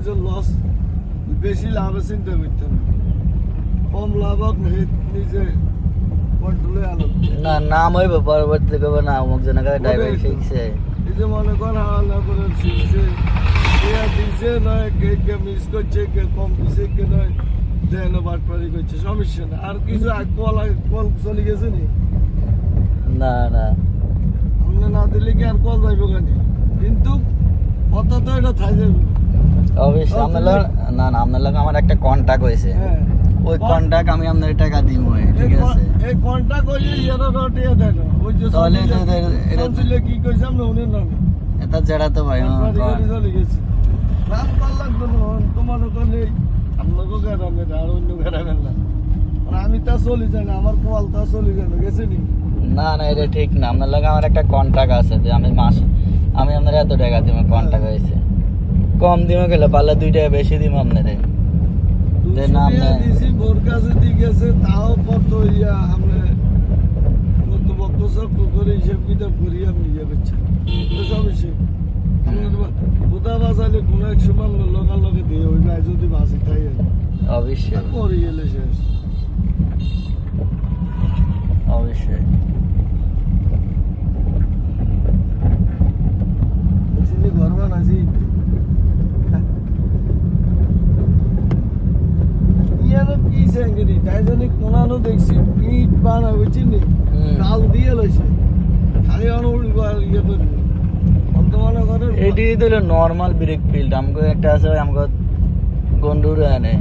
নিজের লস বেশি লাভে চিন্তা করতে না, কম লাভত নিজে কন্ট্রোলে আলো না নাম হইব পরবর্তী কবে না অমুক জনের কাছে ড্রাইভার শিখছে। এই যে মনে কর হাওলা করে শিখছে, দিছে নয়, কে মিস করছে, কে কম দিছে, কে নয় দেন বাটপারি করছে, সমস্যা না। আর কিছু কল চলে গেছে নি? না না আমরা না দিলে কি আর কল যাইব কেন? কিন্তু কত তো এটা থাই যাবে। অবশ্যই আপনার না না আপনার লোক আমার একটা কন্টাক্ট হয়েছে, হ্যাঁ ওই কন্টাক্ট আমি আপনার টাকা দিব, ঠিক আছে? এই কন্টাক্ট হইলে এরা রটিয়ে দেয় না। ওই যে তাহলে এটা ছিল কি কইছে আমরা উনি না এটা জেরা তো ভাই চলে গেছে। রাত কল লাগবে না, তোমার ওখানে আপনাকেও গেরামেন আর অন্য গেরামেন না। আর আমি তা চলে যাই না, আমার কল তা চলে গেল গেছে নি। না না এটা ঠিক না, আপনার লোক আমার একটা কন্টাক্ট আছে যে আমি আপনার এত টাকা দিব, কন্টাক্ট হয়েছে। কম দিব গেলে পারলে 2 টাকা বেশি দিব আপনাদের। দিছি বোর কাছে দিয়ে গেছে, তাও কত ইয়া আমরা কত বক্তব্য করে হিসেব কিতাব করি আপনি ইয়ে করছেন। তো সমস্যা কোথা বাঁচালে কোনো এক সময় লগার লগে দিয়ে ওই গায়ে যদি বাঁচি তাই অবশ্যই মরি গেলে শেষ। অবশ্যই চিনি ঘর বানাইছি ইয়ানো কি সেঙ্গিনি তাই জানি কোনানো দেখছি ইট বানাই বুঝিনি কাল দিয়ে লইছে খালি অনুবার ইয়ে করবে বর্তমানে ঘরে এটি তো নর্মাল ব্রেক ফিল্ড আমাকে একটা আছে আমাকে গন্ডুর আনে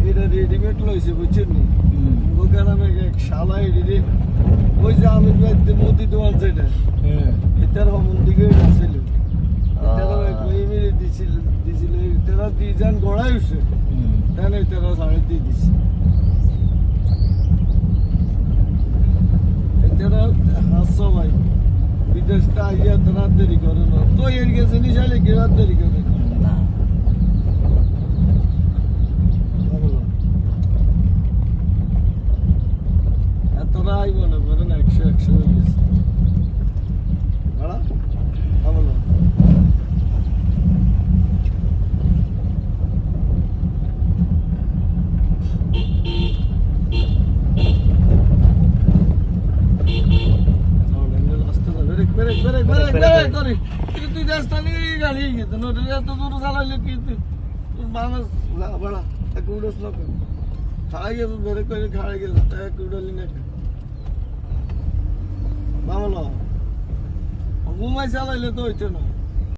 এটা রেডিমেড লইছে বুঝছেন নি ওখানে আমি এক শালা এডিটে ওই যে আমি মোদি দোয়াল যেটা এটার হমন দিকে ছিল এটার কই মিলে দিছিল এটার 2 জন গড়াই উঠছে তাই না, এটার 3.5 দিছি এটার হাসো ভাই বিদেশটা আইয়া তারা দেরি করে না তো এর গেছে নিশালে গেরাত দেরি করে না। এতটা আইব না করেন 100 হয়ে গেছে ভাড়া ভালো তুই রাস্তানি গাড়ি গেছে নোটে এত দূর চালাইলে কি মানুষ ভাড়া এক উড়োস না খাড়াই গেছে বেরে করে খাড়াই গেছে এক উড়ালি না ভালো ঘুমাই চালাইলে তো হইতো না।